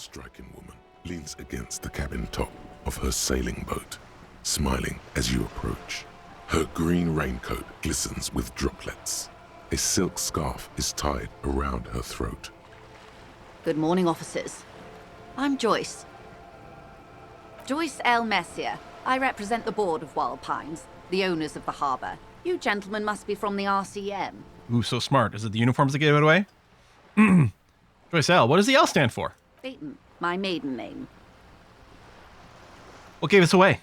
striking woman leans against the cabin top of her sailing boat, smiling as you approach. Her green raincoat glistens with droplets. A silk scarf is tied around her throat. Good morning, officers. I'm Joyce. Joyce L. Messier. I represent the board of Wild Pines, the owners of the harbor. You gentlemen must be from the RCM. Ooh, so smart. Is it the uniforms that gave it away? Joyce L. What does the L stand for? Peyton, my maiden name. What gave us away?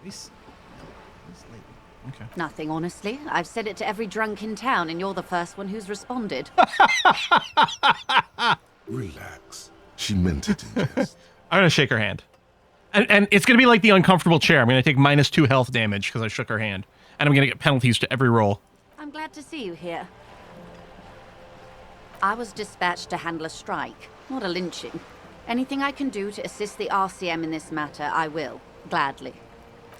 Joyce? Okay. Nothing, honestly. I've said it to every drunk in town, and you're the first one who's responded. Relax. She meant it in jest. I'm going to shake her hand. And it's going to be like the uncomfortable chair. I'm going to take -2 health damage because I shook her hand. And I'm going to get penalties to every roll. I'm glad to see you here. I was dispatched to handle a strike, not a lynching. Anything I can do to assist the RCM in this matter, I will. Gladly.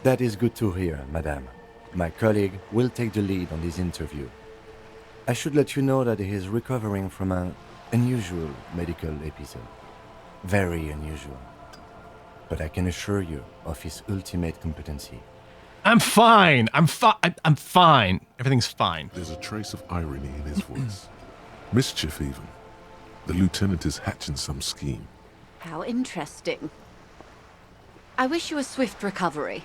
That is good to hear, madame. My colleague will take the lead on this interview. I should let you know that he is recovering from an unusual medical episode. Very unusual. But I can assure you of his ultimate competency. I'm fine. I'm fine. Everything's fine. There's a trace of irony in his voice. Mischief, even. The lieutenant is hatching some scheme. How interesting. I wish you a swift recovery.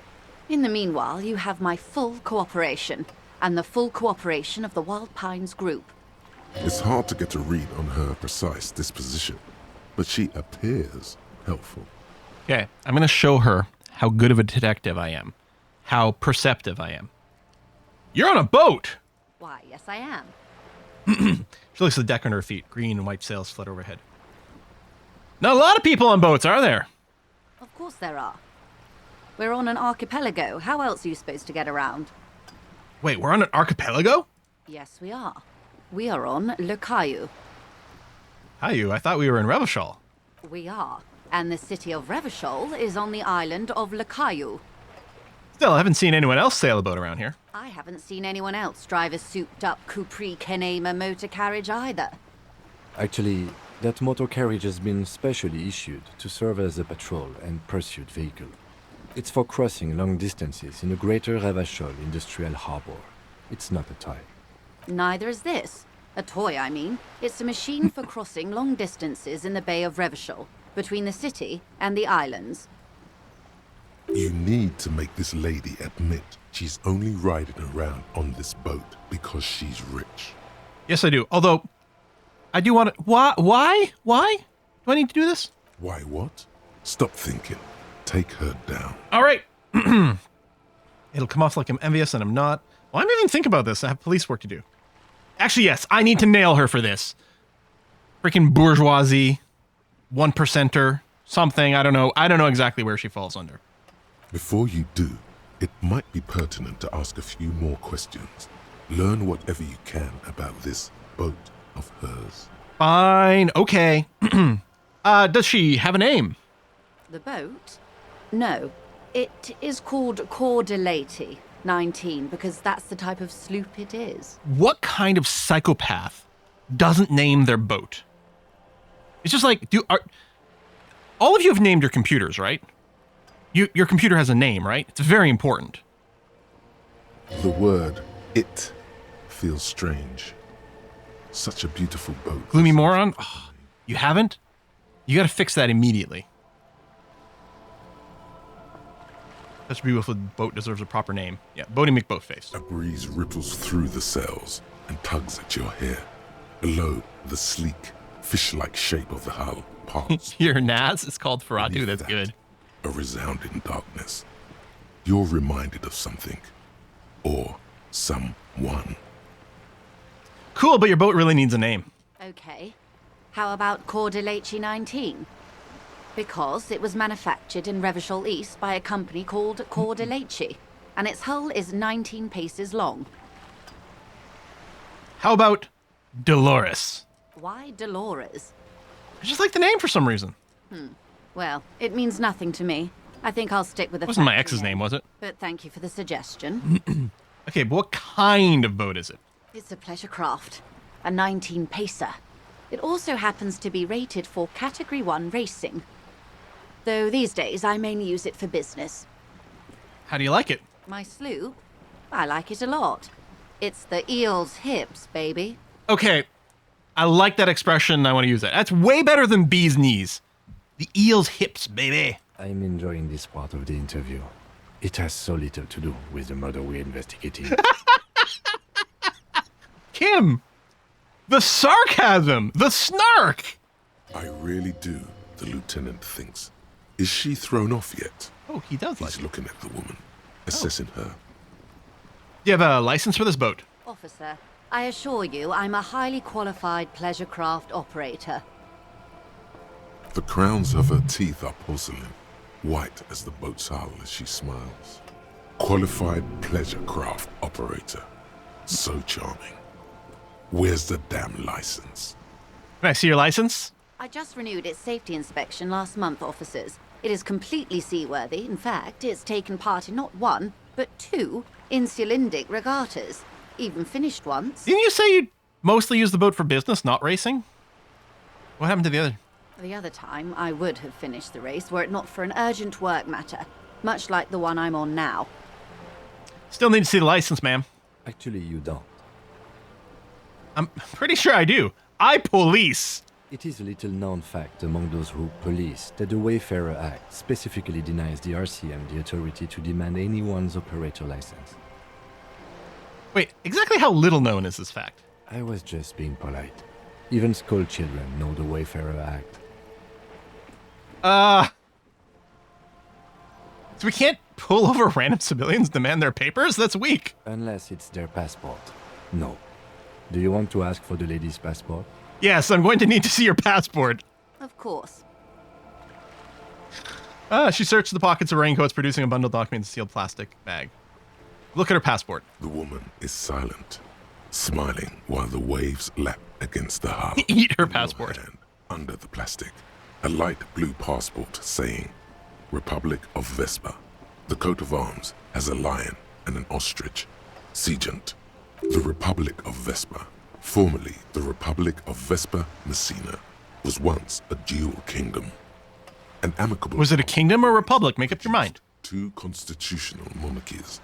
In the meanwhile, you have my full cooperation, and the full cooperation of the Wild Pines group. It's hard to get a read on her precise disposition, but she appears helpful. Okay, I'm going to show her how good of a detective I am. How perceptive I am. You're on a boat! Why, yes I am. She looks at the deck on her feet. Green and white sails flutter overhead. Not a lot of people on boats, are there? Of course there are. We're on an archipelago. How else are you supposed to get around? Wait, we're on an archipelago? Yes, we are. We are on Le Caillou. Caillou? I thought we were in Revachol. We are. And the city of Revachol is on the island of Le Caillou. Still, I haven't seen anyone else sail a boat around here. I haven't seen anyone else drive a souped-up Capri Kenema motor carriage either. Actually, that motor carriage has been specially issued to serve as a patrol and pursuit vehicle. It's for crossing long distances in the greater Revachol industrial harbor. It's not a toy. Neither is this. A toy, I mean. It's a machine for crossing long distances in the Bay of Revachol, between the city and the islands. You need to make this lady admit she's only riding around on this boat because she's rich. Yes, I do. Although, I do want to... Why? Do I need to do this? Why what? Stop thinking. Take her down. All right. It'll come off like I'm envious and I'm not. Why am I even thinking about this? I have police work to do. Actually, yes. I need to nail her for this. Freaking bourgeoisie. 1%er. Something. I don't know. I don't know exactly where she falls under. Before you do, it might be pertinent to ask a few more questions. Learn whatever you can about this boat of hers. Fine. Okay. Does she have a name? The boat? No. It is called Cordelati 19 because that's the type of sloop it is. What kind of psychopath doesn't name their boat? It's just like, all of you have named your computers, right? Your computer has a name, right? It's very important. The word "it" feels strange. Such a beautiful boat. Gloomy moron? Oh, you haven't? You gotta fix that immediately. Such a beautiful boat deserves a proper name. Yeah, Bodie McBoatface. A breeze ripples through the sails and tugs at your hair. Below, the sleek, fish-like shape of the hull parts. Your Naz is called Ferratu. Beneath That's that, good. A resounding darkness. You're reminded of something. Or someone. Cool, but your boat really needs a name. Okay. How about Cordelati 19? Because it was manufactured in Revachol East by a company called Cordelati, and its hull is 19 paces long. How about Dolores? Why Dolores? I just like the name for some reason. Well, it means nothing to me. I think I'll stick with the It wasn't my factory ex's name, was it? But thank you for the suggestion. Okay, but what kind of boat is it? It's a pleasure craft. A 19 pacer. It also happens to be rated for Category 1 racing. Though these days I mainly use it for business. How do you like it? My sloop? I like it a lot. It's the eel's hips, baby. Okay, I like that expression. I want to use that. That's way better than bee's knees. The eel's hips, baby. I'm enjoying this part of the interview. It has so little to do with the murder we're investigating. Kim, the sarcasm, the snark. I really do, the lieutenant thinks. Is she thrown off yet? Oh, he does like He's it. looking at the woman, assessing her. Do you have a license for this boat? Officer, I assure you I'm a highly qualified pleasure craft operator. The crowns of her teeth are porcelain, white as the boat's hull as she smiles. Qualified pleasure craft operator. So charming. Where's the damn license? Can I see your license? I just renewed its safety inspection last month, officers. It is completely seaworthy. In fact, it's taken part in not one, but two insulindic regattas. Even finished once. Didn't you say you mostly use the boat for business, not racing? What happened to the other? The other time, I would have finished the race were it not for an urgent work matter, much like the one I'm on now. Still need to see the license, ma'am. Actually, you don't. I'm pretty sure I do. I police. It is a little known fact among those who police that the Wayfarer Act specifically denies the RCM the authority to demand anyone's operator license. Wait, exactly how little known is this fact? I was just being polite. Even school children know the Wayfarer Act. So we can't pull over random civilians, demand their papers? That's weak. Unless it's their passport. No. Do you want to ask for the lady's passport? Yes, I'm going to need to see your passport. Of course. She searched the pockets of raincoats, producing a bundle of documents in a sealed plastic bag. Look at her passport. The woman is silent, smiling while the waves lap against the hull. Eat her In your passport. hand, under the plastic, a light blue passport saying, Republic of Vespa. The coat of arms has a lion and an ostrich. Seagent. The Republic of Vespa, formerly the Republic of Vespa Messina, was once a dual kingdom. An amicable... Was it a kingdom or a republic? Make up your mind. Two constitutional monarchies.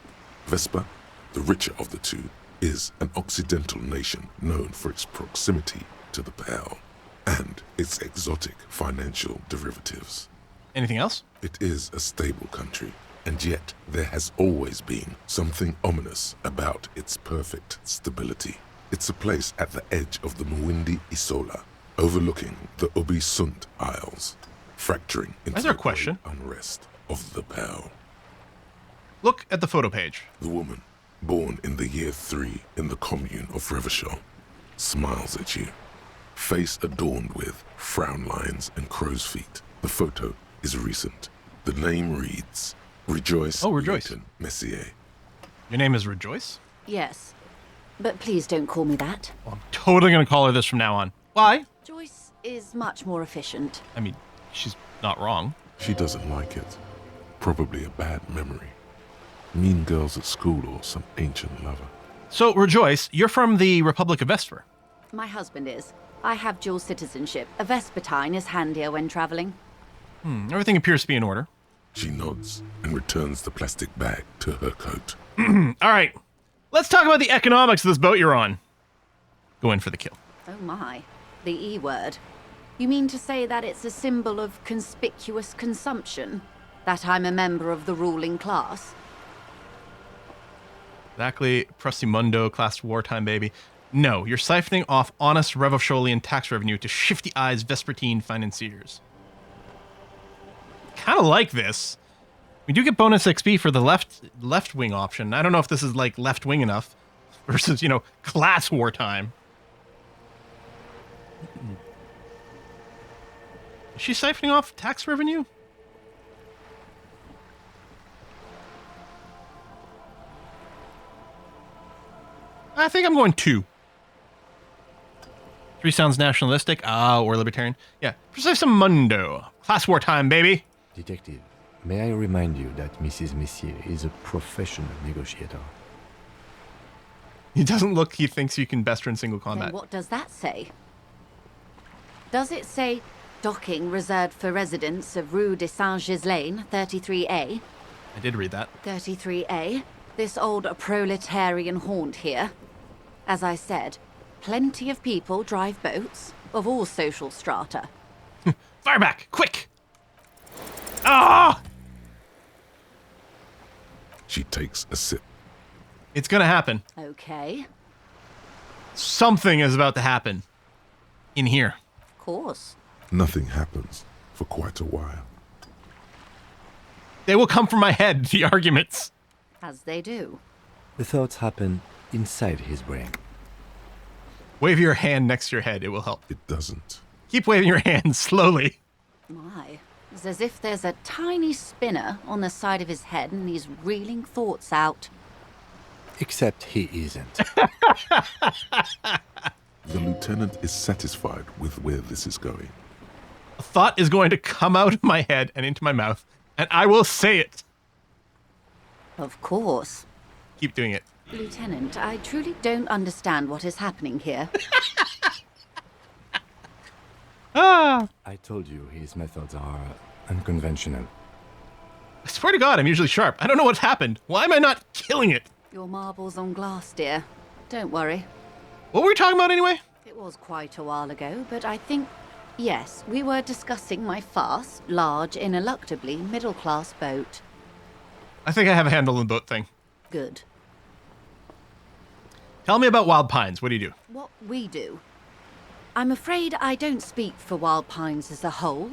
Vespa, the richer of the two, is an occidental nation known for its proximity to the Pearl and its exotic financial derivatives. Anything else? It is a stable country, and yet there has always been something ominous about its perfect stability. It's a place at the edge of the Mwindi Isola, overlooking the Obi-Sunt Isles, fracturing into Is there a the question? great unrest of the Pearl. Look at the photo page. The woman, born in the year 3 in the commune of Revachol, smiles at you, face adorned with frown lines and crow's feet. The photo is recent. The name reads, Rejoice. Oh, Rejoice. Leighton Messier. Your name is Rejoice? Yes. But please don't call me that. Well, I'm totally going to call her this from now on. Why? Joyce is much more efficient. I mean, she's not wrong. She doesn't like it. Probably a bad memory. Mean girls at school or some ancient lover. So, Rejoice, you're from the Republic of Vesper. My husband is. I have dual citizenship. A Vespertine is handier when traveling. Everything appears to be in order. She nods and returns the plastic bag to her coat. All right, let's talk about the economics of this boat you're on. Go in for the kill. Oh my. The E word. You mean to say that it's a symbol of conspicuous consumption? That I'm a member of the ruling class? Exactly, Prossimundo, class wartime baby. No, you're siphoning off honest Revacholian tax revenue to shifty-eyes Vespertine financiers. Kind of like this. We do get bonus XP for the left wing option. I don't know if this is like left wing enough versus, class wartime. Is she siphoning off tax revenue? I think I'm going 2. 3 sounds nationalistic. Or libertarian. Yeah, Prossimundo. Class wartime, baby. Detective, may I remind you that Mrs. Messier is a professional negotiator. He doesn't look, he thinks you can best her in single Then combat. what does that say? Does it say docking reserved for residents of Rue de Saint-Ghislain, 33A? I did read that. 33A? This old proletarian haunt here. As I said, plenty of people drive boats, of all social strata. Fire back! Quick! Ah! She takes a sip. It's gonna happen. Okay, Something is about to happen. In here. of course. Nothing happens for quite a while. They will come from my head, the arguments. As they do. The thoughts happen inside his brain. Wave your hand next to your head, it will help. It doesn't. Keep waving your hand slowly. My, it's as if there's a tiny spinner on the side of his head and he's reeling thoughts out. Except he isn't. The lieutenant is satisfied with where this is going. A thought is going to come out of my head and into my mouth, and I will say it. Of course. Keep doing it. Lieutenant, I truly don't understand what is happening here. Ah! I told you his methods are unconventional. I swear to God, I'm usually sharp. I don't know what's happened. Why am I not killing it? Your marbles on glass, dear. Don't worry. What were we talking about anyway? It was quite a while ago, but I think, yes, we were discussing my fast, large, ineluctably middle-class boat. I think I have a handle on the boat thing. Good. Tell me about Wild Pines. What do you do? What we do. I'm afraid I don't speak for Wild Pines as a whole.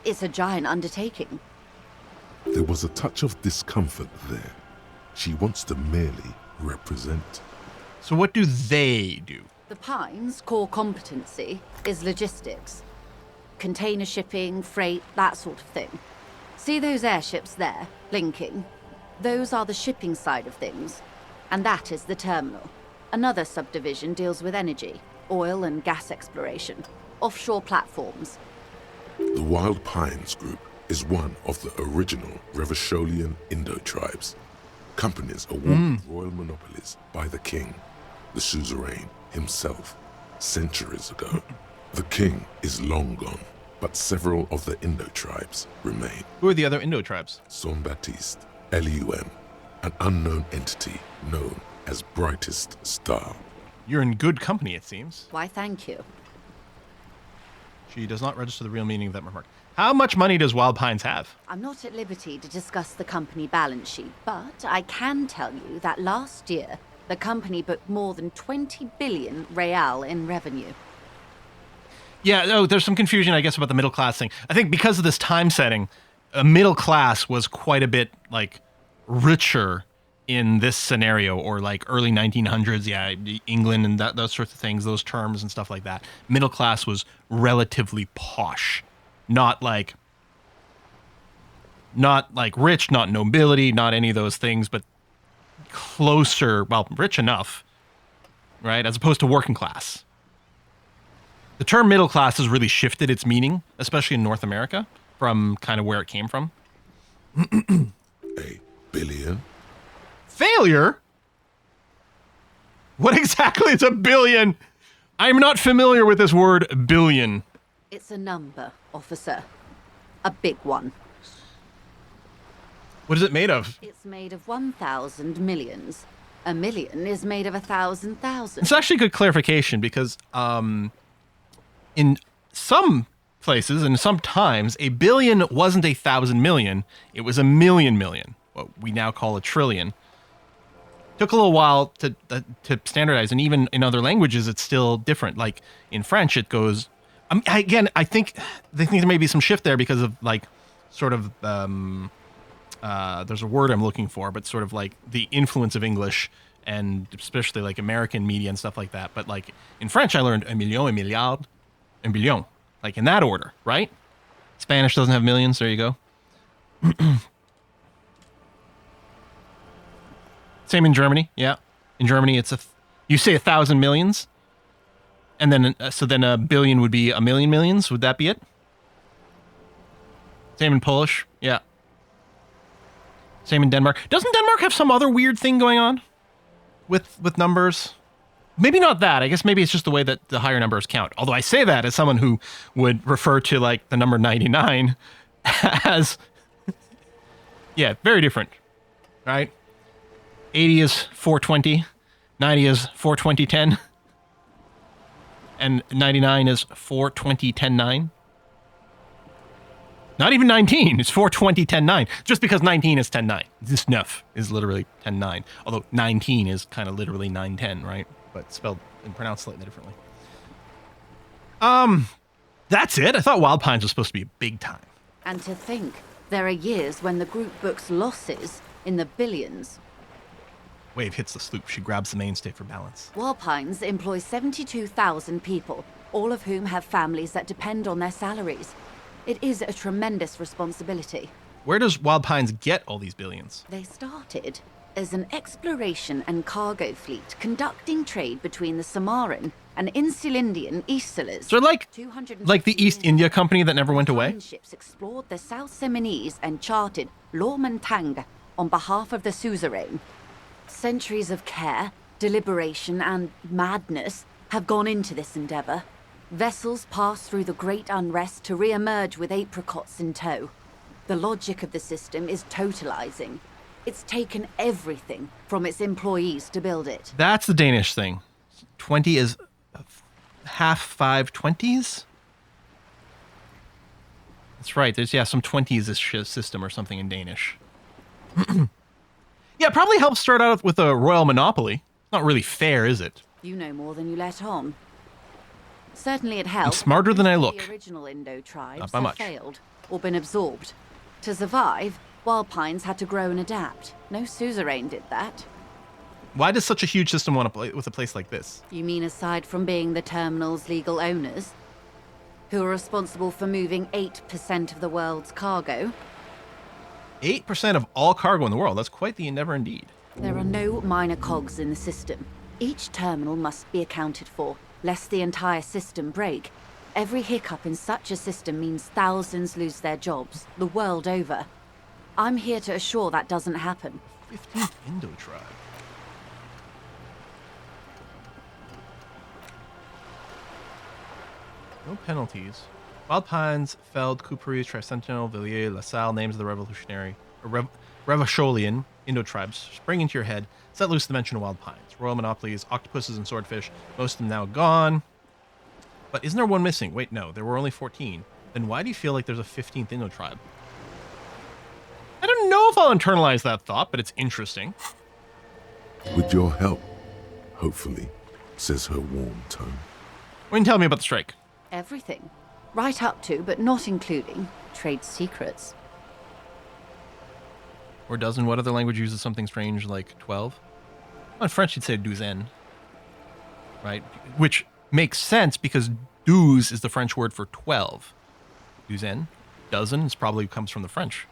It's a giant undertaking. There was a touch of discomfort there. She wants to merely represent. So what do they do? The Pines' core competency is logistics. Container shipping, freight, that sort of thing. See those airships there, blinking? Those are the shipping side of things. And that is the terminal. Another subdivision deals with energy, oil and gas exploration, offshore platforms. The Wild Pines Group is one of the original Revacholian Indo tribes. Companies awarded royal monopolies by the king, the suzerain himself, centuries ago. The king is long gone, but several of the Indo tribes remain. Who are the other Indo tribes? Son Baptiste, Elysium, an unknown entity known as Brightest Star. You're in good company, it seems. Why, thank you. She does not register the real meaning of that remark. How much money does Wild Pines have? I'm not at liberty to discuss the company balance sheet, but I can tell you that last year, the company booked more than 20 billion real in revenue. Yeah, oh, there's some confusion, I guess, about the middle class thing. I think because of this time setting, a middle class was quite a bit, like, richer in this scenario, or like early 1900s, yeah, England and those sorts of things, those terms and stuff like that. Middle class was relatively posh, not like rich, not nobility, not any of those things, but closer, well, rich enough, right, as opposed to working class. The term middle class has really shifted its meaning, especially in North America, from kind of where it came from. A billion? Failure? What exactly is a billion? I'm not familiar with this word billion. It's a number, officer. A big one. What is it made of? It's made of 1,000 millions. A million is made of 1,000 thousand. It's actually good clarification because in some places and sometimes a billion wasn't 1,000 million. It was a million million, what we now call a trillion. Took a little while to standardize, and even in other languages, it's still different. Like in French, it goes. I think there may be some shift there because of like, sort of. There's a word I'm looking for, but sort of like the influence of English and especially like American media and stuff like that. But like in French, I learned un million, un milliard, un billion, like in that order, right? Spanish doesn't have millions. There you go. Same in Germany, yeah. In Germany, it's you say 1,000 millions, and then so then a billion would be a million millions. Would that be it? Same in Polish, yeah. Same in Denmark. Doesn't Denmark have some other weird thing going on with numbers? Maybe not that. I guess maybe it's just the way that the higher numbers count. Although I say that as someone who would refer to like the number 99 as, yeah, very different, right? 80 is 420, 90 is 420, 10, and 99 is 420, 10, 9. Not even 19. It's 420, 10, 9. Just because 19 is 10, 9. This 9 is literally 10, 9. Although 19 is kind of literally 9, 10, right? But spelled and pronounced slightly differently. That's it. I thought Wild Pines was supposed to be a big time. And to think, there are years when the group books losses in the billions. Wave hits the sloop. She grabs the mainstay for balance. Wild Pines employs 72,000 people, all of whom have families that depend on their salaries. It is a tremendous responsibility. Where does Wild Pines get all these billions? They started as an exploration and cargo fleet conducting trade between the Samaran and Insulindian Easterlers. So like the East India Company that never went away? Ships explored the South Seminese and charted Lormantang on behalf of the suzerain. Centuries of care, deliberation, and madness have gone into this endeavor. Vessels pass through the Great Unrest to re-emerge with apricots in tow. The logic of the system is totalizing. It's taken everything from its employees to build it. That's the Danish thing. 20 is half 5 20s? That's right. There's, some 20s-ish system or something in Danish. Yeah, it probably helps start out with a royal monopoly. It's not really fair, is it? You know more than you let on. Certainly it helps. I'm smarter than I look. The original Indo tribes Not by have much. failed or been absorbed. To survive, Wild Pines had to grow and adapt. No suzerain did that. Why does such a huge system want to play with a place like this? You mean aside from being the terminal's legal owners, who are responsible for moving 8% of the world's cargo? 8% of all cargo in the world. That's quite the endeavor indeed. There are no minor cogs in the system. Each terminal must be accounted for, lest the entire system break. Every hiccup in such a system means thousands lose their jobs, the world over. I'm here to assure that doesn't happen. 15th Indo tribe. No penalties. Wild Pines, Feld, Couperies, Tricentennial, Villiers, La Salle, names of the revolutionary, or Revacholian Indo tribes spring into your head. Set loose the mention of Wild Pines. Royal monopolies, octopuses, and swordfish. Most of them now gone. But isn't there one missing? Wait, no, there were only 14. Then why do you feel like there's a 15th Indo tribe? I don't know if I'll internalize that thought, but it's interesting. With your help, hopefully, says her warm tone. What can you tell me about the strike? Everything. Right up to, but not including, trade secrets. Or dozen. What other language uses something strange like 12? Well, in French, you'd say douzaine. Right? Which makes sense because douze is the French word for 12. Douzaine, dozen, is probably comes from the French.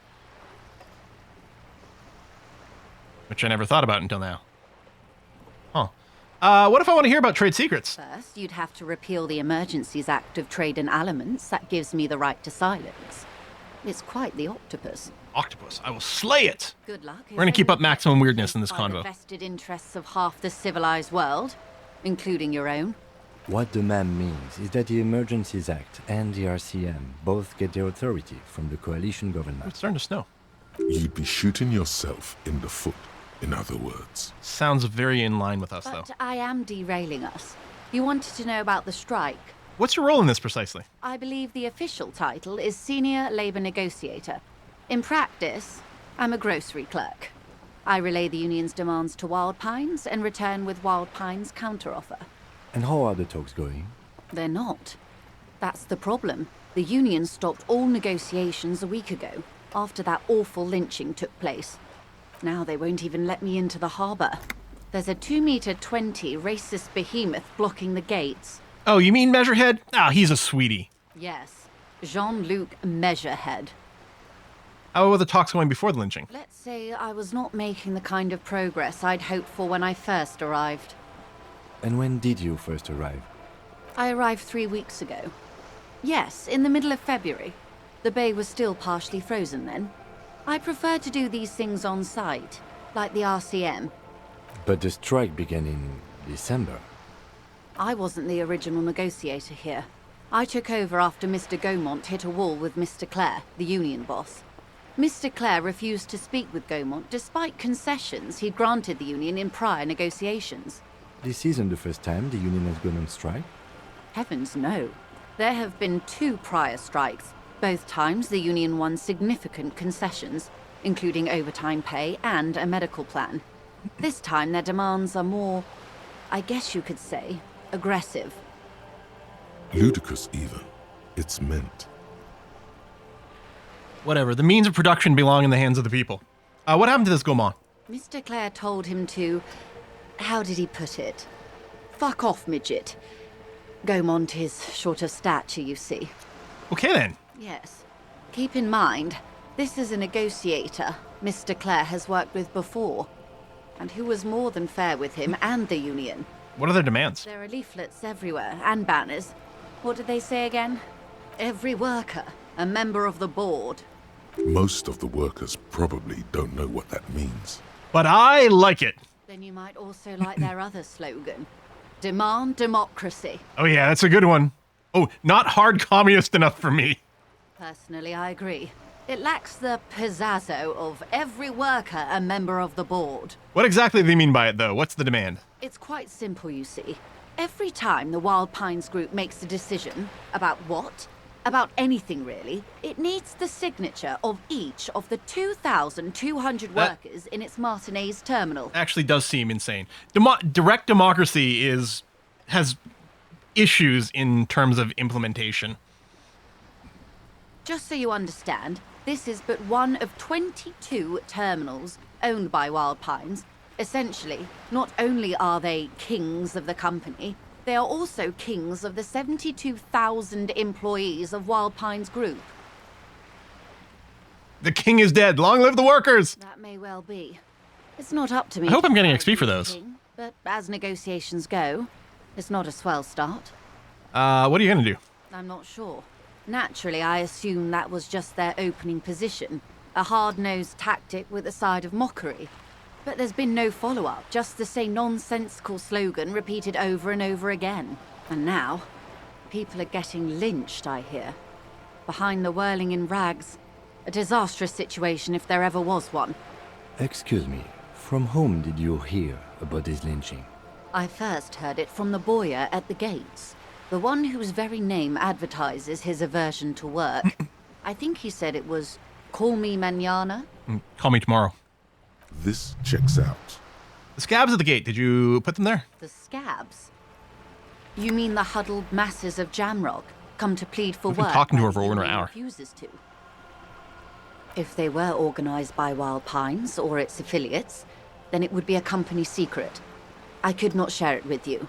Which I never thought about until now. Huh. What if I want to hear about trade secrets? First, you'd have to repeal the Emergencies Act of Trade and Aliments. That gives me the right to silence. It's quite the octopus. Octopus. I will slay it. Good luck. We're going to keep up maximum weirdness in this By convo. the vested interests of half the civilized world, including your own. What the ma'am means is that the Emergencies Act and the RCM both get their authority from the coalition government. It's starting to snow. You'd be shooting yourself in the foot, in other words. Sounds very in line with us, though. But I am derailing us. You wanted to know about the strike. What's your role in this precisely? I believe the official title is Senior Labor Negotiator. In practice, I'm a grocery clerk. I relay the union's demands to Wild Pines and return with Wild Pines' counteroffer. And how are the talks going? They're not. That's the problem. The union stopped all negotiations a week ago, after that awful lynching took place. Now they won't even let me into the harbour. There's a 2-meter 20 racist behemoth blocking the gates. Oh, you mean Measurehead? Ah, he's a sweetie. Yes, Jean-Luc Measurehead. How were the talks going before the lynching? Let's say I was not making the kind of progress I'd hoped for when I first arrived. And when did you first arrive? I arrived 3 weeks ago. Yes, in the middle of February. The bay was still partially frozen then. I prefer to do these things on site, like the RCM. But the strike began in December. I wasn't the original negotiator here. I took over after Mr. Gaumont hit a wall with Mr. Clare, the union boss. Mr. Clare refused to speak with Gaumont despite concessions he'd granted the union in prior negotiations. This isn't the first time the union has gone on strike. Heavens no. There have been 2 prior strikes. Both times the union won significant concessions, including overtime pay and a medical plan. This time their demands are more, I guess you could say, aggressive. Ludicrous, even. It's meant. Whatever. The means of production belong in the hands of the people. What happened to this Gaumont? Mr. Clare told him to... how did he put it? Fuck off, midget. Gaumont is short of stature, you see. Okay, then. Yes. Keep in mind, this is a negotiator Mr. Clare has worked with before, and who was more than fair with him and the union. What are their demands? There are leaflets everywhere, and banners. What did they say again? Every worker, a member of the board. Most of the workers probably don't know what that means. But I like it. Then you might also like their other slogan. Demand democracy. Oh yeah, that's a good one. Oh, not hard communist enough for me. Personally, I agree. It lacks the pizzazzo of every worker a member of the board. What exactly do they mean by it, though? What's the demand? It's quite simple, you see. Every time the Wild Pines group makes a decision about what, about anything really, it needs the signature of each of the 2,200 workers in its Martinez terminal. Actually does seem insane. Direct democracy has issues in terms of implementation. Just so you understand, this is but one of 22 terminals owned by Wild Pines. Essentially, not only are they kings of the company, they are also kings of the 72,000 employees of Wild Pines Group. The king is dead. Long live the workers! That may well be. It's not up to me. I hope to I'm getting decide XP for who's those. king, but as negotiations go, it's not a swell start. What are you gonna do? I'm not sure. Naturally, I assume that was just their opening position, a hard-nosed tactic with a side of mockery. But there's been no follow-up, just the same nonsensical slogan repeated over and over again. And now, people are getting lynched, I hear. Behind the whirling in rags. A disastrous situation if there ever was one. Excuse me, from whom did you hear about this lynching? I first heard it from the bowyer at the gates. The one whose very name advertises his aversion to work. I think he said it was, "Call me mañana." Call me tomorrow. This checks out. The scabs at the gate, did you put them there? The scabs? You mean the huddled masses of Jamrock, come to plead for We've been work talking to when her for the over an union hour. refuses to? If they were organized by Wild Pines or its affiliates, then it would be a company secret. I could not share it with you.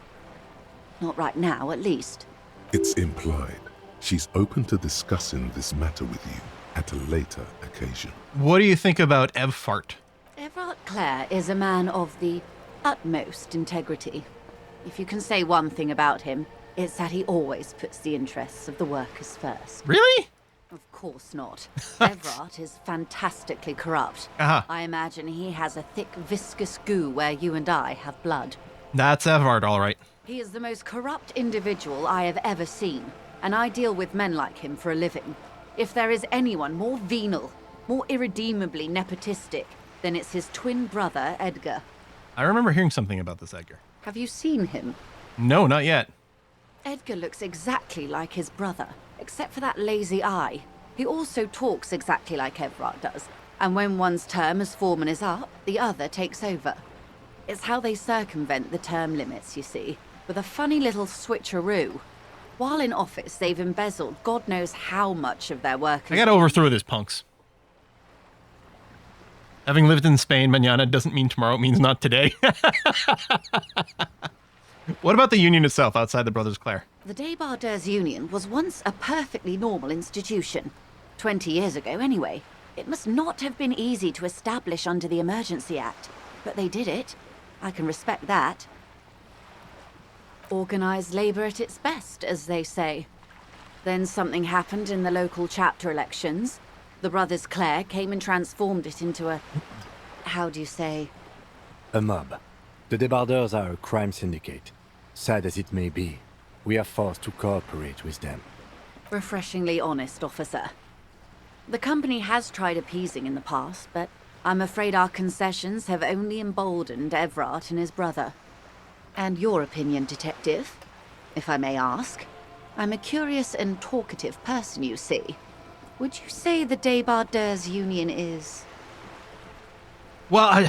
Not right now, at least. It's implied. She's open to discussing this matter with you at a later occasion. What do you think about Evfart? Everard Clare is a man of the utmost integrity. If you can say one thing about him, it's that he always puts the interests of the workers first. Really? Of course not. Everard is fantastically corrupt. Uh-huh. I imagine he has a thick, viscous goo where you and I have blood. That's Evfart, all right. He is the most corrupt individual I have ever seen, and I deal with men like him for a living. If there is anyone more venal, more irredeemably nepotistic, then it's his twin brother, Edgar. I remember hearing something about this Edgar. Have you seen him? No, not yet. Edgar looks exactly like his brother, except for that lazy eye. He also talks exactly like Everard does, and when one's term as foreman is up, the other takes over. It's how they circumvent the term limits, you see, with a funny little switcheroo. While in office, they've embezzled God knows how much of their workers. I gotta overthrow this punks. Having lived in Spain, mañana doesn't mean tomorrow, it means not today. What about the union itself outside the Brothers Clare? The Débardeurs Union was once a perfectly normal institution. 20 years ago, anyway. It must not have been easy to establish under the Emergency Act, but they did it. I can respect that. Organised labour at its best, as they say. Then something happened in the local chapter elections. The Brothers Clare came and transformed it into a... how do you say? A mob. The Débardeurs are a crime syndicate. Sad as it may be, we are forced to cooperate with them. Refreshingly honest, officer. The company has tried appeasing in the past, but I'm afraid our concessions have only emboldened Everard and his brother. And your opinion, Detective, if I may ask? I'm a curious and talkative person, you see. Would you say the Débardeurs Union is... Well,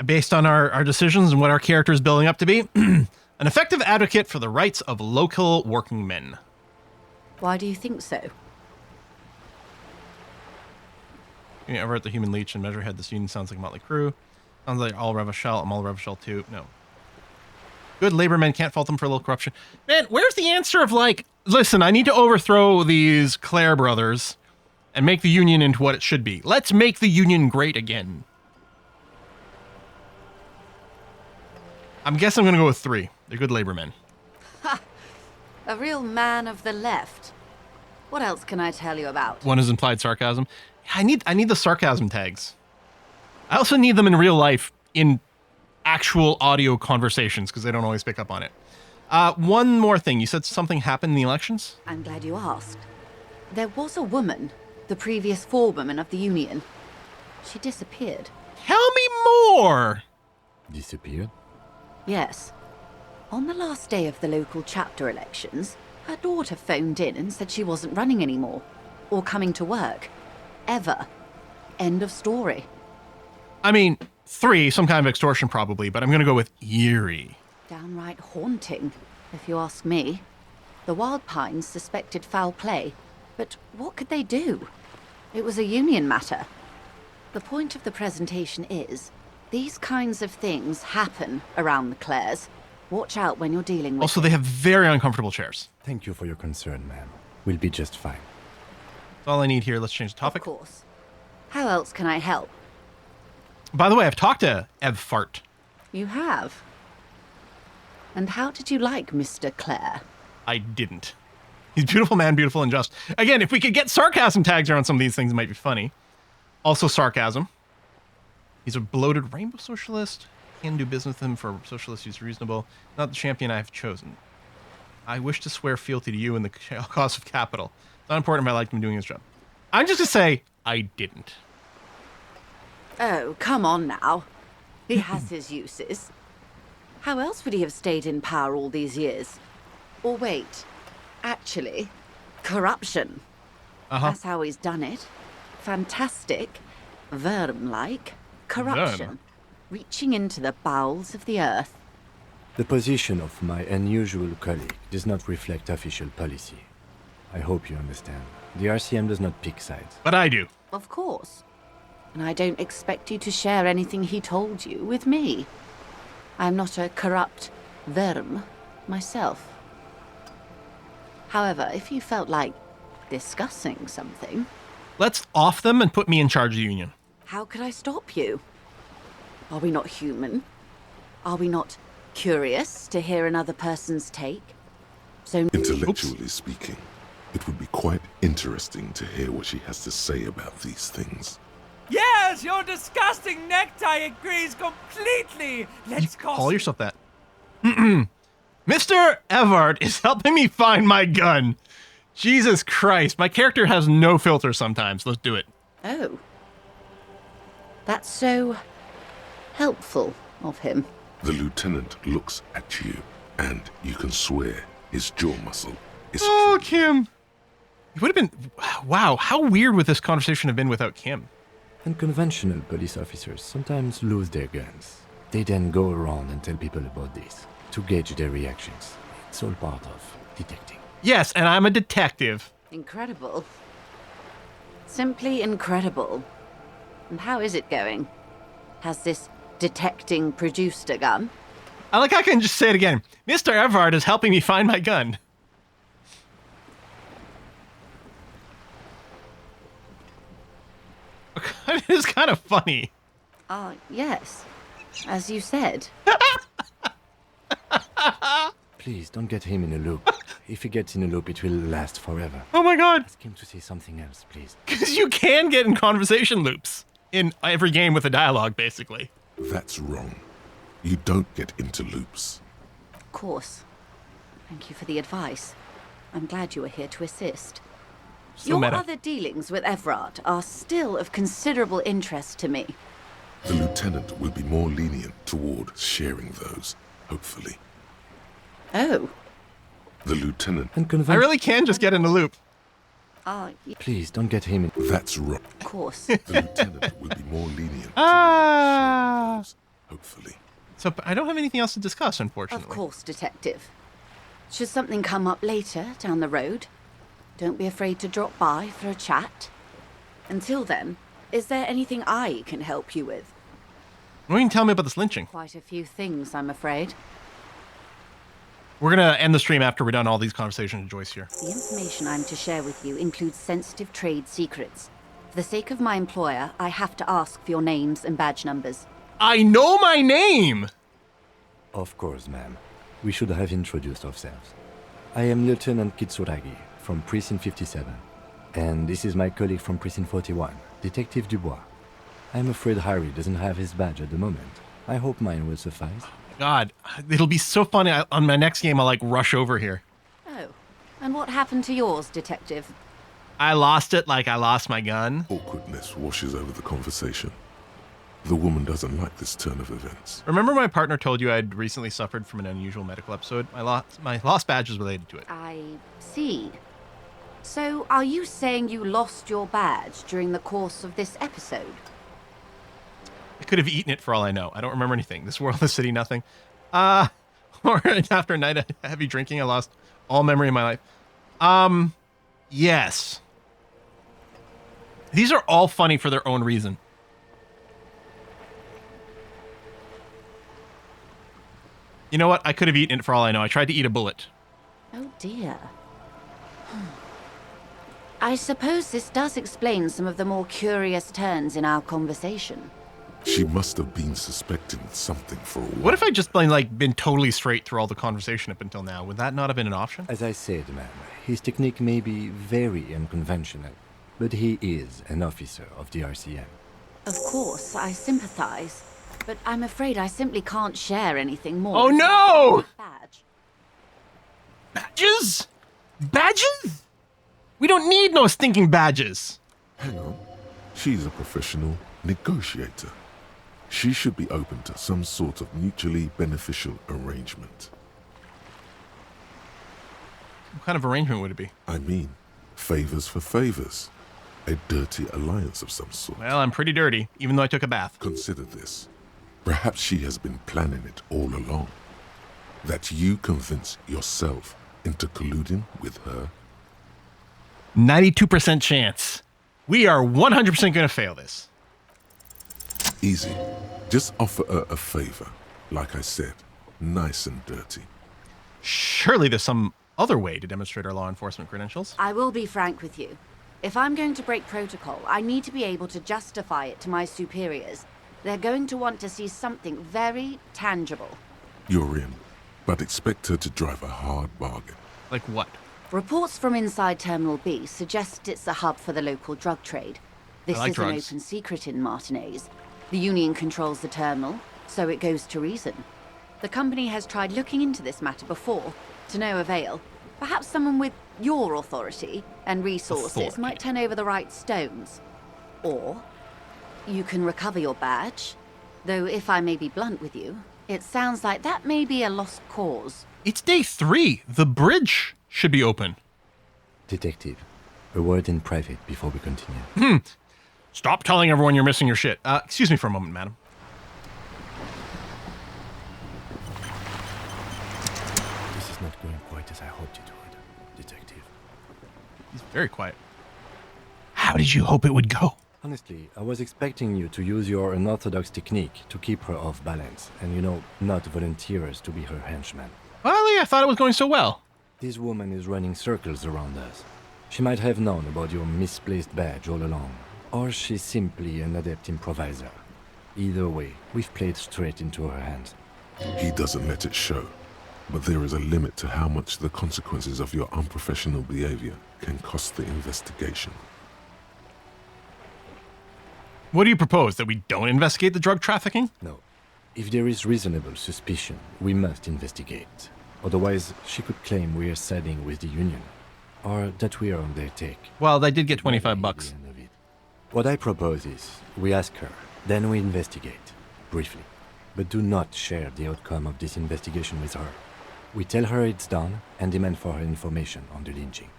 based on our decisions and what our character is building up to be, an effective advocate for the rights of local working men. Why do you think so? Yeah, Everett the Human Leech and Measurehead, this union sounds like Motley Crue. Sounds like all Revachel. I'm all Revachel too. No. Good labor men, can't fault them for a little corruption. Man, where's the answer of like, listen, I need to overthrow these Clare brothers and make the union into what it should be. Let's make the union great again. I'm guessing I'm going to go with 3. They're good labor men. Ha! A real man of the left. What else can I tell you about? One is implied sarcasm. I need the sarcasm tags. I also need them in real life in actual audio conversations because they don't always pick up on it. One more thing. You said something happened in the elections? I'm glad you asked. There was a woman, the previous forewoman of the union. She disappeared. Tell me more! Disappeared? Yes. On the last day of the local chapter elections, her daughter phoned in and said she wasn't running anymore. Or coming to work. Ever. End of story. I mean, 3, some kind of extortion probably, but I'm going to go with eerie. Downright haunting, if you ask me. The Wild Pines suspected foul play, but what could they do? It was a union matter. The point of the presentation is, these kinds of things happen around the Clares. Watch out when you're dealing with Also, it. they have very uncomfortable chairs. Thank you for your concern, ma'am. We'll be just fine. That's all I need here. Let's change the topic. Of course. How else can I help? By the way, I've talked to Ev Fart. You have. And how did you like Mr. Clare? I didn't. He's beautiful man, beautiful and just. Again, if we could get sarcasm tags around some of these things, it might be funny. Also sarcasm. He's a bloated rainbow socialist. Can do business with him for socialists who's reasonable. Not the champion I have chosen. I wish to swear fealty to you in the cause of capital. It's not important if I liked him doing his job. I'm just going to say, I didn't. Oh, come on now. He has his uses. How else would he have stayed in power all these years? Or wait, actually, corruption. That's how he's done it. Fantastic, Verm-like corruption. Verm. Reaching into the bowels of the earth. The position of my unusual colleague does not reflect official policy. I hope you understand. The RCM does not pick sides. But I do. Of course. And I don't expect you to share anything he told you with me. I'm not a corrupt Verm myself. However, if you felt like discussing something... Let's off them and put me in charge of the union. How could I stop you? Are we not human? Are we not curious to hear another person's take? So... Intellectually speaking, it would be quite interesting to hear what she has to say about these things. Yes, your disgusting necktie agrees completely. Let's Call yourself that. Mr. Evard is helping me find my gun. Jesus Christ, my character has no filter sometimes. Let's do it. Oh. That's so... helpful of him. The lieutenant looks at you, and you can swear his jaw muscle is Oh, true. Kim. It would have been... Wow, how weird would this conversation have been without Kim? Unconventional police officers sometimes lose their guns. They then go around and tell people about this, to gauge their reactions. It's all part of detecting. Yes, and I'm a detective. Incredible. Simply incredible. And how is it going? Has this detecting produced a gun? I like how I can just say it again. Mr. Evard is helping me find my gun. It is kind of funny. Yes. As you said. Please, don't get him in a loop. If he gets in a loop, it will last forever. Oh my god. Ask him to say something else, please. Because you can get in conversation loops in every game with a dialogue, basically. That's wrong. You don't get into loops. Of course. Thank you for the advice. I'm glad you were here to assist. So Your meta. other dealings with Everard are still of considerable interest to me. The lieutenant will be more lenient toward sharing those, hopefully. Oh, The lieutenant, And I convention. really can just get in the loop. Please don't get him in. that's right. of course. The lieutenant will be more lenient Ah. toward sharing those, hopefully. So I don't have anything else to discuss, Of unfortunately. course, Detective. Should something come up later down the road, don't be afraid to drop by for a chat. Until then, is there anything I can help you with? What can you tell me about this lynching? Quite a few things, I'm afraid. We're gonna end the stream after we're done all these conversations with Joyce here. The information I'm to share with you includes sensitive trade secrets. For the sake of my employer, I have to ask for your names and badge numbers. I know my name! Of course, ma'am. We should have introduced ourselves. I am Lieutenant Kitsuragi from Precinct 57. And this is my colleague from Precinct 41, Detective Dubois. I'm afraid Harry doesn't have his badge at the moment. I hope mine will suffice. God, it'll be so funny. On my next game, I'll like rush over here. Oh, and what happened to yours, Detective? I lost it like I lost my gun. Awkwardness washes over the conversation. The woman doesn't like this turn of events. Remember my partner told you I'd recently suffered from an unusual medical episode? My lost badge is related to it. I see. So, are you saying you lost your badge during the course of this episode? I could have eaten it for all I know. I don't remember anything. This world, this city, nothing. Or after a night of heavy drinking, I lost all memory of my life. Yes. These are all funny for their own reason. You know what? I could have eaten it for all I know. I tried to eat a bullet. Oh dear. I suppose this does explain some of the more curious turns in our conversation. She must have been suspecting something for a while. What if I just been totally straight through all the conversation up until now? Would that not have been an option? As I said, ma'am, his technique may be very unconventional, but he is an officer of the RCM. Of course, I sympathize, but I'm afraid I simply can't share anything more. Oh no! Badge. Badges? Badges? We don't need no stinking badges. Hang on. She's a professional negotiator. She should be open to some sort of mutually beneficial arrangement. What kind of arrangement would it be? I mean, favors for favors. A dirty alliance of some sort. Well, I'm pretty dirty, even though I took a bath. Consider this. Perhaps she has been planning it all along. That you convince yourself into colluding with her. 92% chance. We are 100% going to fail this. Easy. Just offer her a favor. Like I said, nice and dirty. Surely there's some other way to demonstrate our law enforcement credentials. I will be frank with you. If I'm going to break protocol, I need to be able to justify it to my superiors. They're going to want to see something very tangible. You're in, but expect her to drive a hard bargain. Like what? Reports from inside Terminal B suggest it's a hub for the local drug trade. This like is drugs. an open secret in Martinez. The Union controls the terminal, so it goes to reason. The company has tried looking into this matter before, to no avail. Perhaps someone with your authority and resources might turn over the right stones. Or you can recover your badge. Though if I may be blunt with you, it sounds like that may be a lost cause. It's day 3. The bridge should be open. Detective, a word in private before we continue. Stop telling everyone you're missing your shit. Excuse me for a moment, madam. This is not going quite as I hoped it would, Detective. He's very quiet. How did you hope it would go? Honestly, I was expecting you to use your unorthodox technique to keep her off balance and, not volunteer us to be her henchman. Well, I thought it was going so well. This woman is running circles around us. She might have known about your misplaced badge all along, or she's simply an adept improviser. Either way, we've played straight into her hands. He doesn't let it show, but there is a limit to how much the consequences of your unprofessional behavior can cost the investigation. What do you propose? That we don't investigate the drug trafficking? No. If there is reasonable suspicion, we must investigate. Otherwise, she could claim we're siding with the Union, or that we're on their take. Well, they did get It might 25 be bucks. the end of it. What I propose is, we ask her, then we investigate, briefly. But do not share the outcome of this investigation with her. We tell her it's done, and demand for her information on the lynching.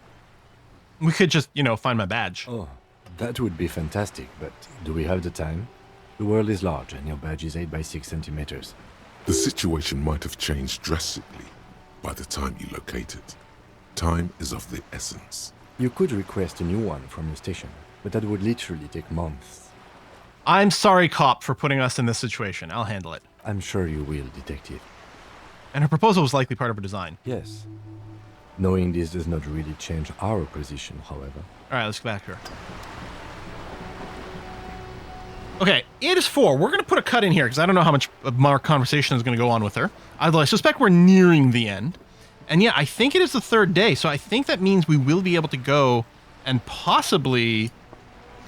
We could just, you know, find my badge. Oh, that would be fantastic, but do we have the time? The world is large, and your badge is 8 by 6 centimeters. The situation might have changed drastically by the time you locate it. Time is of the essence. You could request a new one from the station, but that would literally take months. I'm sorry, cop, for putting us in this situation. I'll handle it. I'm sure you will, detective. And her proposal was likely part of her design. Yes. Knowing this does not really change our position, however. All right, let's go back to her. Okay, it is 4. We're going to put a cut in here because I don't know how much of our conversation is going to go on with her. Although I suspect we're nearing the end. And yeah, I think it is the 3rd day, so I think that means we will be able to go and possibly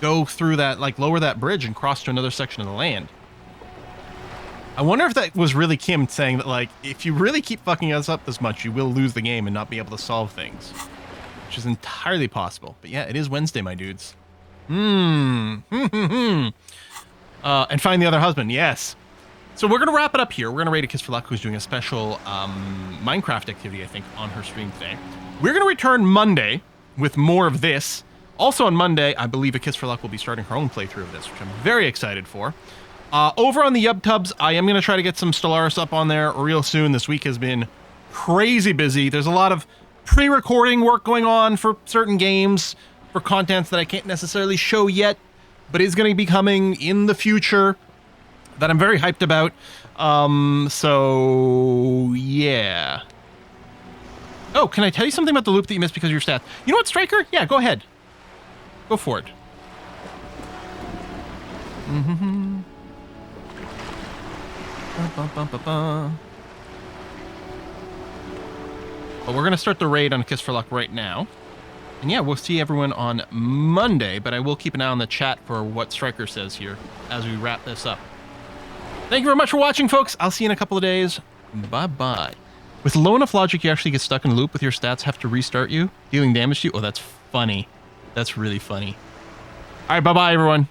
go through that, like lower that bridge and cross to another section of the land. I wonder if that was really Kim saying that, like, if you really keep fucking us up this much, you will lose the game and not be able to solve things. Which is entirely possible. But yeah, it is Wednesday, my dudes. And find the other husband, yes. So we're going to wrap it up here. We're going to raid A Kiss for Luck, who's doing a special Minecraft activity, I think, on her stream today. We're going to return Monday with more of this. Also on Monday, I believe A Kiss for Luck will be starting her own playthrough of this, which I'm very excited for. Over on the YubTubs, I am going to try to get some Stellaris up on there real soon. This week has been crazy busy. There's a lot of pre-recording work going on for certain games, for contents that I can't necessarily show yet, but is going to be coming in the future that I'm very hyped about. So yeah. Oh, can I tell you something about the loop that you missed because of your stats? You know what, Striker? Yeah, go ahead. Go for it. But we're going to start the raid on A Kiss for Luck right now. And yeah, we'll see everyone on Monday, but I will keep an eye on the chat for what Striker says here as we wrap this up. Thank you very much for watching, folks. I'll see you in a couple of days. Bye-bye. With low enough logic, you actually get stuck in a loop with your stats have to restart you, dealing damage to you. Oh, that's funny. That's really funny. All right, bye-bye, everyone.